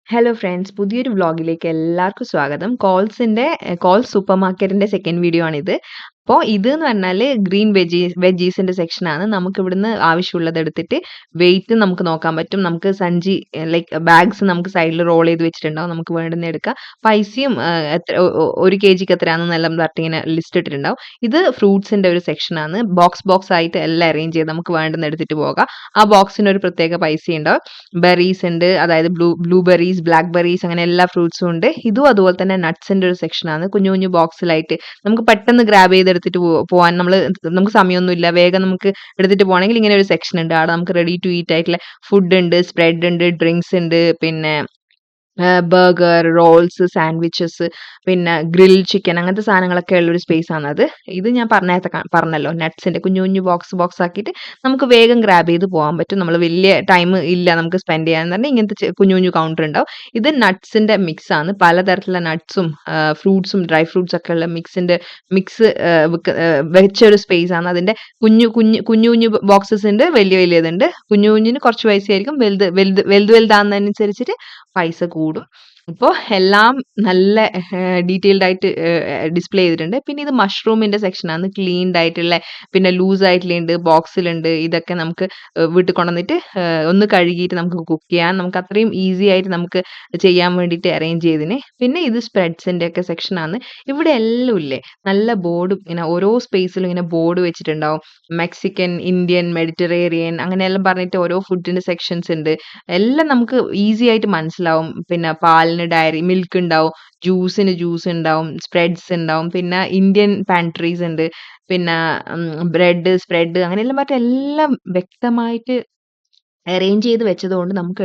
Hello friends, പുതിയൊരു വ്ളോഗിലേക്ക് എല്ലാവർക്കും സ്വാഗതം. കോൾസ് സൂപ്പർ മാർക്കറ്റിന്റെ സെക്കൻഡ് വീഡിയോ ആണിത്. അപ്പോൾ ഇത് എന്ന് പറഞ്ഞാൽ ഗ്രീൻ വെജീസിന്റെ സെക്ഷനാണ്. നമുക്ക് ഇവിടുന്ന് ആവശ്യമുള്ളത് എടുത്തിട്ട് വെയിറ്റ് നമുക്ക് നോക്കാൻ പറ്റും. നമുക്ക് സഞ്ചി ബാഗ്സ് നമുക്ക് സൈഡിൽ റോൾ ചെയ്ത് വെച്ചിട്ടുണ്ടാവും. നമുക്ക് വേണ്ടുന്ന എടുക്കാം. പൈസയും ഒരു kg എത്രയാണെന്നെല്ലാം പറഞ്ഞിട്ട് ഇങ്ങനെ ലിസ്റ്റ് ഇട്ടിട്ടുണ്ടാവും. ഇത് ഫ്രൂട്ട്സിന്റെ ഒരു സെക്ഷനാണ്. ബോക്സ് ആയിട്ട് എല്ലാം അറേഞ്ച് ചെയ്ത് നമുക്ക് വേണ്ടുന്ന എടുത്തിട്ട് പോകാം. ആ ബോക്സിന് ഒരു പ്രത്യേക പൈസ ഉണ്ടാവും. ബെറീസ് ഉണ്ട്, അതായത് ബ്ലൂബെറീസ്, ബ്ലാക്ക് ബെറീസ്, അങ്ങനെ എല്ലാ ഫ്രൂട്ട്സും ഉണ്ട്. ഇതും അതുപോലെ തന്നെ നട്ട്സിന്റെ ഒരു സെക്ഷനാണ്. കുഞ്ഞു കുഞ്ഞു ബോക്സിലായിട്ട് നമുക്ക് പെട്ടെന്ന് ഗ്രാബ് ചെയ്ത് എടുത്തിട്ട് പോകാൻ നമുക്ക് സമയമൊന്നുമില്ല, വേഗം നമുക്ക് എടുത്തിട്ട് പോകണമെങ്കിൽ ഇങ്ങനെ ഒരു സെക്ഷൻ ഉണ്ട്. അവിടെ നമുക്ക് റെഡി ടു ഈറ്റ് ആയിട്ടുള്ള ഫുഡ് ഉണ്ട്, സ്പ്രെഡ് ഉണ്ട്, ഡ്രിങ്ക്സ് ഉണ്ട്, പിന്നെ ബർഗർ, റോൾസ്, സാൻഡ്വിച്ചസ്, പിന്നെ ഗ്രിൽ ചിക്കൻ, അങ്ങനത്തെ സാധനങ്ങളൊക്കെ ഉള്ളൊരു സ്പേസ് ആണത്. ഇത് ഞാൻ പറഞ്ഞല്ലോ, നട്ട്സിന്റെ കുഞ്ഞു കുഞ്ഞു ബോക്സ് ആക്കിയിട്ട് നമുക്ക് വേഗം ഗ്രാബ് ചെയ്ത് പോകാൻ പറ്റും. നമ്മൾ വലിയ ടൈം ഇല്ല നമുക്ക് സ്പെൻഡ് ചെയ്യാൻ തന്നെ, ഇങ്ങനത്തെ കുഞ്ഞു കുഞ്ഞു കൗണ്ടർ ഉണ്ടാവും. ഇത് നട്ട്സിന്റെ മിക്സ് ആണ്. പലതരത്തിലുള്ള നട്ട്സും ഫ്രൂട്ട്സും ഡ്രൈ ഫ്രൂട്ട്സ് ഒക്കെ ഉള്ള മിക്സ് വെച്ച ഒരു സ്പേസ് ആണ്. അതിന്റെ കുഞ്ഞു കുഞ്ഞു ബോക്സസ് ഉണ്ട്, വലിയതുണ്ട്. കുഞ്ഞിന് കുറച്ച് പൈസയായിരിക്കും, വലുതാകുന്നതിനനുസരിച്ചിട്ട് പൈസ കൂടും. ഇപ്പോൾ എല്ലാം നല്ല ഡീറ്റെയിൽഡ് ആയിട്ട് ഡിസ്പ്ലേ ചെയ്തിട്ടുണ്ട്. പിന്നെ ഇത് മഷ്റൂമിന്റെ സെക്ഷനാണ്. ക്ലീൻഡ് ആയിട്ടുള്ള, പിന്നെ ലൂസ് ആയിട്ടുള്ള ബോക്സിലുണ്ട്. ഇതൊക്കെ നമുക്ക് വീട്ടിൽ കൊണ്ടുവന്നിട്ട് ഒന്ന് കഴുകിയിട്ട് നമുക്ക് കുക്ക് ചെയ്യാൻ, നമുക്ക് അത്രയും ഈസി ആയിട്ട് നമുക്ക് ചെയ്യാൻ വേണ്ടിയിട്ട് അറേഞ്ച് ചെയ്തിന്. പിന്നെ ഇത് സ്പ്രെഡ്സിന്റെ ഒക്കെ സെക്ഷനാണ്. ഇവിടെ എല്ലാം ഇല്ലേ, നല്ല ബോർഡ്, ഇങ്ങനെ ഓരോ സ്പേസിലും ഇങ്ങനെ ബോർഡ് വെച്ചിട്ടുണ്ടാവും. മെക്സിക്കൻ, ഇന്ത്യൻ, മെഡിറ്ററേറിയൻ, അങ്ങനെയെല്ലാം പറഞ്ഞിട്ട് ഓരോ ഫുഡിന്റെ സെക്ഷൻസ് ഉണ്ട്. എല്ലാം നമുക്ക് ഈസി ആയിട്ട് മനസ്സിലാവും. പിന്നെ പാലിന് ഡയറി മിൽക്ക് ഉണ്ടാവും, ജ്യൂസിന് ജ്യൂസ് ഉണ്ടാവും, സ്പ്രെഡ്സ് ഉണ്ടാവും, പിന്നെ ഇന്ത്യൻ പാൻട്രീസ് ഉണ്ട്, പിന്നെ സ്പ്രെഡ്, അങ്ങനെയെല്ലാം എല്ലാം വ്യക്തമായിട്ട് അറേഞ്ച് ചെയ്ത് വെച്ചതുകൊണ്ട് നമുക്ക്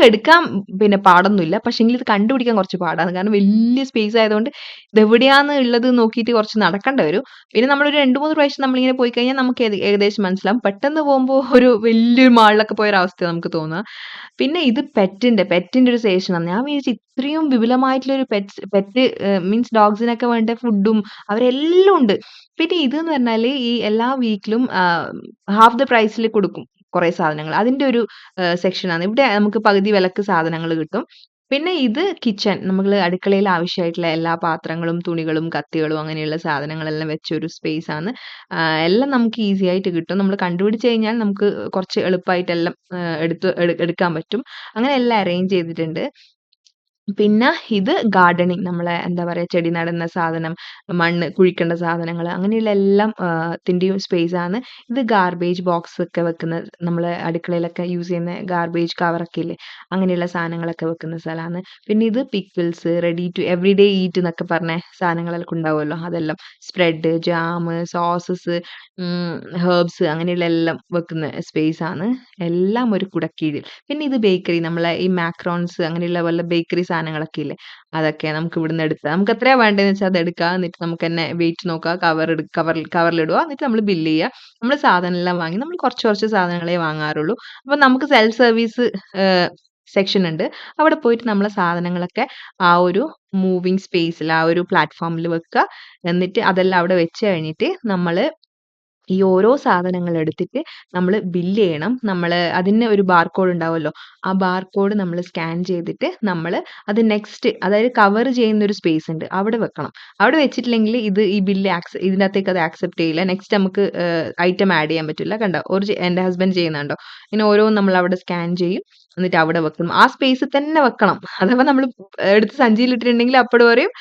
എടുക്കാം പിന്നെ പാടൊന്നുമില്ല. പക്ഷെങ്കിൽ ഇത് കണ്ടുപിടിക്കാൻ കുറച്ച് പാടാണ്. കാരണം വലിയ സ്പേസ് ആയതുകൊണ്ട് ഇതെവിടെയാന്ന് ഉള്ളത് നോക്കിയിട്ട് കുറച്ച് നടക്കേണ്ട വരും. പിന്നെ നമ്മളൊരു 2-3 പ്രാവശ്യം നമ്മളിങ്ങനെ പോയി കഴിഞ്ഞാൽ നമുക്ക് ഏകദേശം മനസ്സിലാവും. പെട്ടെന്ന് പോകുമ്പോൾ ഒരു വലിയൊരു മാളിലൊക്കെ പോയൊരവസ്ഥ നമുക്ക് തോന്നുക. പിന്നെ ഇത് പെറ്റിന്റെ ഒരു സെക്ഷനാണ്. ഞാൻ വിചാരിച്ചു ഇത്രയും വിപുലമായിട്ടുള്ളൊരു പെറ്റ് മീൻസ് ഡോഗ്സിനൊക്കെ വേണ്ട ഫുഡും അവരെല്ലാം ഉണ്ട്. പിന്നെ ഇതെന്ന് പറഞ്ഞാല് ഈ എല്ലാ വീക്കിലും ഹാഫ് ദ പ്രൈസിൽ കൊടുക്കും കുറെ സാധനങ്ങൾ. അതിന്റെ ഒരു സെക്ഷനാണ്. ഇവിടെ നമുക്ക് പകുതി വിലക്ക് സാധനങ്ങൾ കിട്ടും. പിന്നെ ഇത് കിച്ചൺ, നമ്മള് അടുക്കളയിൽ ആവശ്യമായിട്ടുള്ള എല്ലാ പാത്രങ്ങളും, തുണികളും, കത്തികളും, അങ്ങനെയുള്ള സാധനങ്ങളെല്ലാം വെച്ച ഒരു സ്പേസ് ആണ്. എല്ലാം നമുക്ക് ഈസി ആയിട്ട് കിട്ടും. നമ്മൾ കണ്ടുപിടിച്ച് കഴിഞ്ഞാൽ നമുക്ക് കുറച്ച് എളുപ്പമായിട്ട് എല്ലാം എടുക്കാൻ പറ്റും. അങ്ങനെ എല്ലാം അറേഞ്ച് ചെയ്തിട്ടുണ്ട്. പിന്നെ ഇത് ഗാർഡനിങ്, നമ്മളെ എന്താ പറയാ, ചെടി നടുന്ന സാധനം, മണ്ണ് കുഴിക്കേണ്ട സാധനങ്ങൾ, അങ്ങനെയുള്ള എല്ലാം ത്തിന്റെയും സ്പേസ് ആണ്. ഇത് ഗാർബേജ് ബോക്സ് ഒക്കെ വെക്കുന്ന, നമ്മളെ അടുക്കളയിലൊക്കെ യൂസ് ചെയ്യുന്ന ഗാർബേജ് കവറൊക്കെ ഇല്ലേ, അങ്ങനെയുള്ള സാധനങ്ങളൊക്കെ വെക്കുന്ന സ്ഥലമാണ്. പിന്നെ ഇത് pickles, ready to every day eat എന്നൊക്കെ പറഞ്ഞ സാധനങ്ങളൊക്കെ ഉണ്ടാവുമല്ലോ, അതെല്ലാം സ്പ്രെഡ്, ജാം, സോസസ്, ഹെർബ്സ്, അങ്ങനെയുള്ള എല്ലാം വെക്കുന്ന സ്പേസ് ആണ്. എല്ലാം ഒരു കുടക്കീഴിൽ. പിന്നെ ഇത് ബേക്കറി, നമ്മളെ ഈ മാക്രോൺസ്, അങ്ങനെയുള്ള വല്ല ബേക്കറി സാധനങ്ങളൊക്കെ ഇല്ലേ, അതൊക്കെ നമുക്ക് ഇവിടുന്ന് എടുക്കാം. നമുക്ക് എത്രയാ വേണ്ടതെന്ന് വെച്ചാൽ അത് എടുക്കാം. എന്നിട്ട് നമുക്ക് തന്നെ വെയിറ്റ് നോക്കാം, കവറിലിടുക, എന്നിട്ട് നമ്മൾ ബില്ല് ചെയ്യുക. നമ്മൾ സാധനം എല്ലാം വാങ്ങി, നമ്മൾ കുറച്ച് സാധനങ്ങളെ വാങ്ങാറുള്ളൂ. അപ്പൊ നമുക്ക് സെൽഫ് സർവീസ് സെക്ഷൻ ഉണ്ട്. അവിടെ പോയിട്ട് നമ്മളെ സാധനങ്ങളൊക്കെ ആ ഒരു മൂവിങ് സ്പേസിൽ, ആ ഒരു പ്ലാറ്റ്ഫോമിൽ വെക്കുക. എന്നിട്ട് അതെല്ലാം അവിടെ വെച്ച് കഴിഞ്ഞിട്ട് നമ്മള് ഈ ഓരോ സാധനങ്ങൾ എടുത്തിട്ട് നമ്മൾ ബില്ല് ചെയ്യണം. അതിന് ഒരു ബാർകോഡ് ഉണ്ടാവുമല്ലോ, ആ ബാർകോഡ് നമ്മൾ സ്കാൻ ചെയ്തിട്ട് അത് നെക്സ്റ്റ്, അതായത് കവർ ചെയ്യുന്ന ഒരു സ്പേസ് ഉണ്ട്, അവിടെ വെക്കണം. അവിടെ വെച്ചിട്ടില്ലെങ്കിൽ ഈ ബില്ല് ഇതിനകത്തേക്ക് അത് ആക്സെപ്റ്റ് ചെയ്യില്ല. നെക്സ്റ്റ് നമുക്ക് ഐറ്റം ആഡ് ചെയ്യാൻ പറ്റില്ല. കണ്ടോ, എൻ്റെ ഹസ്ബൻഡ് ചെയ്യുന്നുണ്ടോ, ഇങ്ങനെ ഓരോന്നും നമ്മൾ അവിടെ സ്കാൻ ചെയ്യും, എന്നിട്ട് അവിടെ വെക്കണം. ആ സ്പേസിൽ തന്നെ വെക്കണം. അഥവാ നമ്മൾ എടുത്ത് സഞ്ചിയിലിട്ടിട്ടുണ്ടെങ്കിൽ അപ്പോൾ പറയും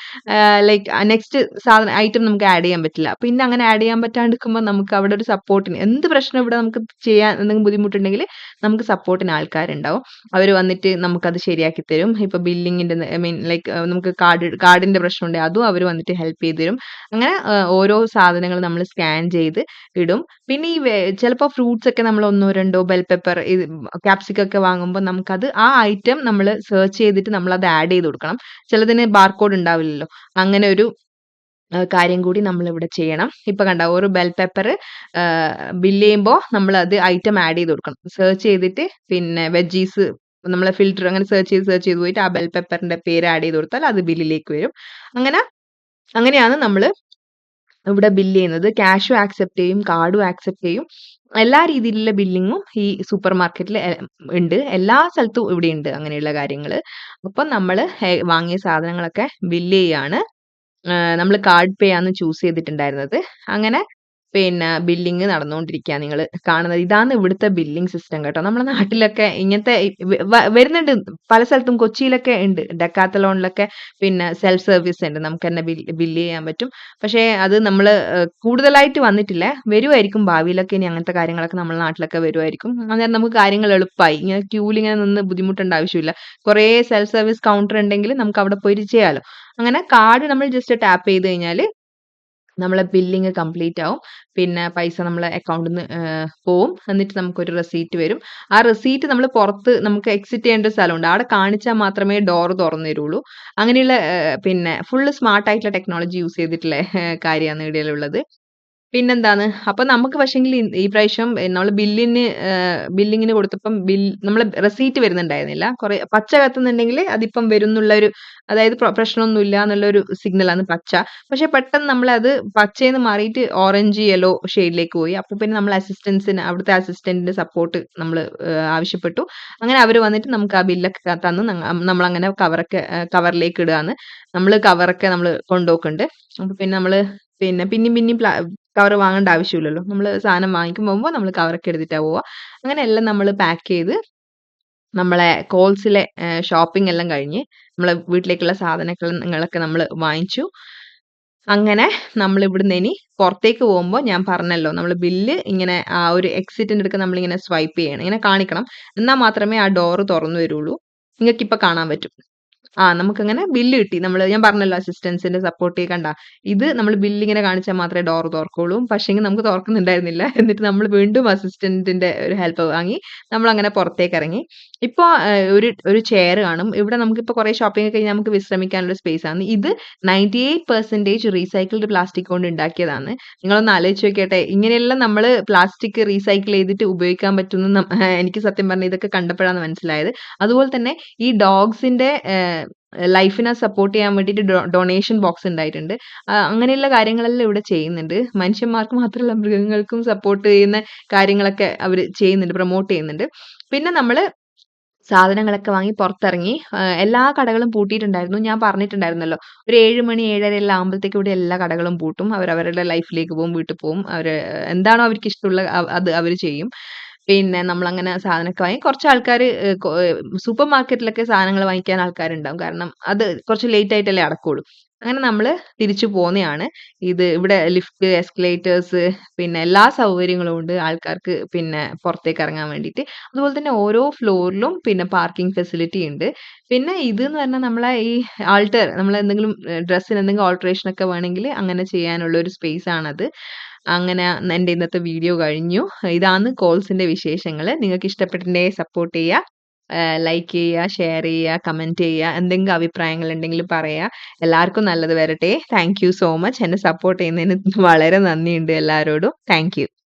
നെക്സ്റ്റ് സാധനം ഐറ്റം നമുക്ക് ആഡ് ചെയ്യാൻ പറ്റില്ല. പിന്നെ അങ്ങനെ ആഡ് ചെയ്യാൻ പറ്റാണ്ടിരിക്കുമ്പോൾ നമുക്ക് അവിടെ ഒരു സപ്പോർട്ടിന്, എന്ത് പ്രശ്നം ഇവിടെ നമുക്ക് ചെയ്യാൻ എന്തെങ്കിലും ബുദ്ധിമുട്ടുണ്ടെങ്കിൽ നമുക്ക് സപ്പോർട്ടിന് ആൾക്കാരുണ്ടാവും. അവർ വന്നിട്ട് നമുക്കത് ശരിയാക്കി തരും. ഇപ്പൊ ബില്ലിങ്ങിന്റെ, നമുക്ക് കാർഡിന്റെ പ്രശ്നം ഉണ്ടെങ്കിൽ അതും അവർ വന്നിട്ട് ഹെൽപ്പ് ചെയ്ത് തരും. അങ്ങനെ ഓരോ സാധനങ്ങൾ നമ്മൾ സ്കാൻ ചെയ്ത് ഇടും. പിന്നെ ചിലപ്പോൾ ഫ്രൂട്ട്സ് ഒക്കെ നമ്മൾ 1-2 ബെൽ പെപ്പർ, ക്യാപ്സിക്കം ഒക്കെ വാങ്ങുമ്പോൾ നമുക്കത് ആ ഐറ്റം നമ്മൾ സെർച്ച് ചെയ്തിട്ട് നമ്മൾ അത് ആഡ് ചെയ്ത് കൊടുക്കണം. ചിലതിന് ബാർകോഡ് ഉണ്ടാവില്ലല്ലോ. അങ്ങനെ ഒരു കാര്യം കൂടി നമ്മൾ ഇവിടെ ചെയ്യണം. ഇപ്പൊ കണ്ട, ഒരു ബെൽ പെപ്പർ ബില്ല് ചെയ്യുമ്പോൾ നമ്മൾ അത് ഐറ്റം ആഡ് ചെയ്ത് കൊടുക്കണം. സെർച്ച് ചെയ്തിട്ട് പിന്നെ വെജീസ്, നമ്മളെ ഫിൽറ്റർ അങ്ങനെ സെർച്ച് ചെയ്ത് പോയിട്ട് ആ ബെൽ പെപ്പറിന്റെ പേര് ആഡ് ചെയ്ത് കൊടുത്താൽ അത് ബില്ലിലേക്ക് വരും. അങ്ങനെയാണ് നമ്മൾ ഇവിടെ ബില്ല് ചെയ്യുന്നത്. ക്യാഷും ആക്സെപ്റ്റ് ചെയ്യും, കാർഡും ആക്സെപ്റ്റ് ചെയ്യും. എല്ലാ രീതിയിലുള്ള ബില്ലിങ്ങും ഈ സൂപ്പർ മാർക്കറ്റിൽ ഉണ്ട്. എല്ലാ സ്ഥലത്തും ഇവിടെയുണ്ട് അങ്ങനെയുള്ള കാര്യങ്ങള്. അപ്പം നമ്മള് വാങ്ങിയ സാധനങ്ങളൊക്കെ ബില്ല് ചെയ്യാണ്. നമ്മള് കാർഡ് പേ ആണ് ചൂസ് ചെയ്തിട്ടുണ്ടായിരുന്നത്. അങ്ങനെ പിന്നെ ബില്ലിങ് നടന്നുകൊണ്ടിരിക്കുകയാ നിങ്ങള് കാണുന്നത്. ഇതാണ് ഇവിടുത്തെ ബില്ലിംഗ് സിസ്റ്റം കേട്ടോ. നമ്മുടെ നാട്ടിലൊക്കെ ഇങ്ങനത്തെ വരുന്നുണ്ട്. പല സ്ഥലത്തും കൊച്ചിയിലൊക്കെ ഉണ്ട്. ഡെക്കാത്തലോണിലൊക്കെ പിന്നെ സെൽഫ് സർവീസ് ഉണ്ട്. നമുക്കെന്നെ ബില്ല് ചെയ്യാൻ പറ്റും. പക്ഷേ അത് നമ്മള് കൂടുതലായിട്ട് വന്നിട്ടില്ല. വരുവായിരിക്കും ഭാവിയിലൊക്കെ ഇനി അങ്ങനത്തെ കാര്യങ്ങളൊക്കെ നമ്മുടെ നാട്ടിലൊക്കെ വരുവായിരിക്കും. അന്നേരം നമുക്ക് കാര്യങ്ങൾ എളുപ്പമായി. ഇങ്ങനെ ക്യൂവിലിങ്ങനെ നിന്ന് ബുദ്ധിമുട്ടേണ്ട ആവശ്യമില്ല. കുറേ സെൽഫ് സർവീസ് കൗണ്ടർ ഉണ്ടെങ്കിൽ നമുക്ക് അവിടെ പോയിട്ട് ചെയ്യാലോ. അങ്ങനെ കാർഡ് നമ്മൾ ജസ്റ്റ് ടാപ്പ് ചെയ്ത് കഴിഞ്ഞാല് നമ്മളെ ബില്ലിങ് കംപ്ലീറ്റ് ആവും. പിന്നെ പൈസ നമ്മളെ അക്കൗണ്ടിന്ന് പോവും. എന്നിട്ട് നമുക്കൊരു റെസീറ്റ് വരും. ആ റെസീറ്റ് നമ്മള് പുറത്ത് നമുക്ക് എക്സിറ്റ് ചെയ്യേണ്ട ഒരു സ്ഥലമുണ്ട്. അവിടെ കാണിച്ചാൽ മാത്രമേ ഡോർ തുറന്ന് തരുള്ളൂ. അങ്ങനെയുള്ള പിന്നെ ഫുള്ള് സ്മാർട്ട് ആയിട്ടുള്ള ടെക്നോളജി യൂസ് ചെയ്തിട്ടുള്ള കാര്യമാണ് ഇവിടെയുള്ളത്. പിന്നെന്താണ്? അപ്പൊ നമുക്ക് പക്ഷേങ്കില് ഈ പ്രാവശ്യം നമ്മള് ബില്ലിങ്ങിന് കൊടുത്തപ്പം നമ്മളെ റെസീറ്റ് വരുന്നുണ്ടായിരുന്നില്ല. പച്ച കത്തുന്നുണ്ടെങ്കില് അതിപ്പം വരുംന്നുള്ളൊരു അതായത് പ്രശ്നമൊന്നുമില്ല എന്നുള്ളൊരു സിഗ്നലാണ് പച്ച. പക്ഷെ പെട്ടെന്ന് നമ്മളത് പച്ചേന്ന് മാറിയിട്ട് ഓറഞ്ച്, യെല്ലോ ഷെയ്ഡിലേക്ക് പോയി. അപ്പൊ പിന്നെ നമ്മൾ അവിടുത്തെ അസിസ്റ്റന്റിന്റെ സപ്പോർട്ട് നമ്മള് ആവശ്യപ്പെട്ടു. അങ്ങനെ അവര് വന്നിട്ട് നമുക്ക് ആ ബില്ലൊക്കെ തന്ന് നമ്മളങ്ങനെ കവറിലേക്ക് ഇടാണ്. നമ്മള് കൊണ്ടോക്കുന്നുണ്ട്. അപ്പൊ പിന്നെ നമ്മള് പിന്നെയും പിന്നെയും കവർ വാങ്ങേണ്ട ആവശ്യമില്ലല്ലോ. നമ്മള് സാധനം വാങ്ങിക്കുമ്പോ നമ്മള് കവറൊക്കെ എടുത്തിട്ടാ പോവാ. അങ്ങനെ എല്ലാം നമ്മള് പാക്ക് ചെയ്ത് നമ്മളെ കോൾസിലെ ഷോപ്പിംഗ് എല്ലാം കഴിഞ്ഞ് നമ്മളെ വീട്ടിലേക്കുള്ള സാധനങ്ങളൊക്കെ നമ്മള് വാങ്ങിച്ചു. അങ്ങനെ നമ്മള് ഇവിടുന്ന് ഇനി പുറത്തേക്ക് പോകുമ്പോ ഞാൻ പറഞ്ഞല്ലോ നമ്മള് ബില്ല് ഇങ്ങനെ ആ ഒരു എക്സിറ്റിന്റെ അടുക്ക് നമ്മളിങ്ങനെ സ്വൈപ്പ് ചെയ്യണം. ഇങ്ങനെ കാണിക്കണം. എന്നാ മാത്രമേ ആ ഡോറ് തുറന്നു വരുള്ളൂ. നിങ്ങൾക്കിപ്പോ കാണാൻ പറ്റും. നമുക്കങ്ങനെ ബില്ല് കിട്ടി. ഞാൻ പറഞ്ഞല്ലോ അസിസ്റ്റൻസിന്റെ സപ്പോർട്ട് കണ്ട. ഇത് നമ്മള് ബില്ലിങ്ങനെ കാണിച്ചാൽ മാത്രമേ ഡോർ തുറക്കുള്ളൂ. പക്ഷേങ്കിൽ നമുക്ക് തുറക്കുന്നുണ്ടായിരുന്നില്ല. എന്നിട്ട് നമ്മൾ വീണ്ടും അസിസ്റ്റന്റിന്റെ ഒരു ഹെൽപ്പ് വാങ്ങി നമ്മളങ്ങനെ പുറത്തേക്ക് ഇറങ്ങി. ഇപ്പൊ ഒരു ചെയർ കാണും. ഇവിടെ നമുക്കിപ്പോ കുറെ ഷോപ്പിംഗ് ഒക്കെ കഴിഞ്ഞ് നമുക്ക് വിശ്രമിക്കാനുള്ള സ്പേസ് ആണ്. ഇത് 98% റീസൈക്കിൾഡ് പ്ലാസ്റ്റിക് കൊണ്ട് ഉണ്ടാക്കിയതാണ്. നിങ്ങളൊന്ന് ആലോചിച്ച് നോക്കിയട്ടെ. ഇങ്ങനെയെല്ലാം നമ്മള് പ്ലാസ്റ്റിക് റീസൈക്കിൾ ചെയ്തിട്ട് ഉപയോഗിക്കാൻ പറ്റുന്ന എനിക്ക് സത്യം പറഞ്ഞാൽ ഇതൊക്കെ കണ്ടപ്പോഴാണ് മനസ്സിലായത്. അതുപോലെ തന്നെ ഈ ഡോഗ്സിന്റെ ലൈഫിനെ സപ്പോർട്ട് ചെയ്യാൻ വേണ്ടിയിട്ട് ഡൊണേഷൻ ബോക്സ് ഉണ്ടായിട്ടുണ്ട്. അങ്ങനെയുള്ള കാര്യങ്ങളെല്ലാം ഇവിടെ ചെയ്യുന്നുണ്ട്. മനുഷ്യന്മാർക്ക് മാത്രമല്ല മൃഗങ്ങൾക്കും സപ്പോർട്ട് ചെയ്യുന്ന കാര്യങ്ങളൊക്കെ അവര് ചെയ്യുന്നുണ്ട്, പ്രൊമോട്ട് ചെയ്യുന്നുണ്ട്. പിന്നെ നമ്മള് സാധനങ്ങളൊക്കെ വാങ്ങി പുറത്തിറങ്ങി. എല്ലാ കടകളും പൂട്ടിയിട്ടുണ്ടായിരുന്നു. ഞാൻ പറഞ്ഞിട്ടുണ്ടായിരുന്നല്ലോ. ഒരു 7 മണി 7:30 എല്ലാം ആകുമ്പോഴത്തേക്കും ഇവിടെ എല്ലാ കടകളും പൂട്ടും. അവരവരുടെ ലൈഫിലേക്ക് പോകും, വീട്ടിൽ പോകും. എന്താണോ അവർക്ക് ഇഷ്ടമുള്ളത് അത് അവര് ചെയ്യും. പിന്നെ നമ്മളങ്ങനെ സാധനമൊക്കെ വാങ്ങി. കുറച്ച് ആൾക്കാര് സൂപ്പർ മാർക്കറ്റിലൊക്കെ സാധനങ്ങൾ വാങ്ങിക്കാൻ ആൾക്കാരുണ്ടാവും. കാരണം അത് കുറച്ച് ലേറ്റ് ആയിട്ടല്ലേ അടക്കുള്ളൂ. അങ്ങനെ നമ്മള് തിരിച്ചു പോന്നയാണ്. ഇവിടെ ലിഫ്റ്റ്, എസ്കലേറ്റേഴ്സ് പിന്നെ എല്ലാ സൗകര്യങ്ങളും ഉണ്ട് ആൾക്കാർക്ക് പിന്നെ പുറത്തേക്ക് ഇറങ്ങാൻ വേണ്ടിയിട്ട്. അതുപോലെ തന്നെ ഓരോ ഫ്ലോറിലും പിന്നെ പാർക്കിംഗ് ഫെസിലിറ്റി ഉണ്ട്. പിന്നെ ഇതെന്ന് പറഞ്ഞാൽ നമ്മളെ ഈ നമ്മളെന്തെങ്കിലും ഡ്രസ്സിന് എന്തെങ്കിലും ഓൾട്ടറേഷൻ ഒക്കെ വേണമെങ്കിൽ അങ്ങനെ ചെയ്യാനുള്ള ഒരു സ്പേസ് ആണത്. അങ്ങനെ എന്റെ ഇന്നത്തെ വീഡിയോ കഴിഞ്ഞു. ഇതാണ് കോൾസിന്റെ വിശേഷങ്ങള്. നിങ്ങൾക്ക് ഇഷ്ടപ്പെട്ടിട്ടുണ്ടെങ്കിൽ സപ്പോർട്ട് ചെയ്യുക. ലൈക്ക് ചെയ്യുക, ഷെയർ ചെയ്യുക, കമന്റ് ചെയ്യുക. എന്തെങ്കിലും അഭിപ്രായങ്ങൾ ഉണ്ടെങ്കിൽ പറയാ. എല്ലാവർക്കും നല്ലത് വരട്ടെ. Thank you so much. എന്നെ സപ്പോർട്ട് ചെയ്യുന്നതിന് വളരെ നന്ദിയുണ്ട് എല്ലാവരോടും. Thank you.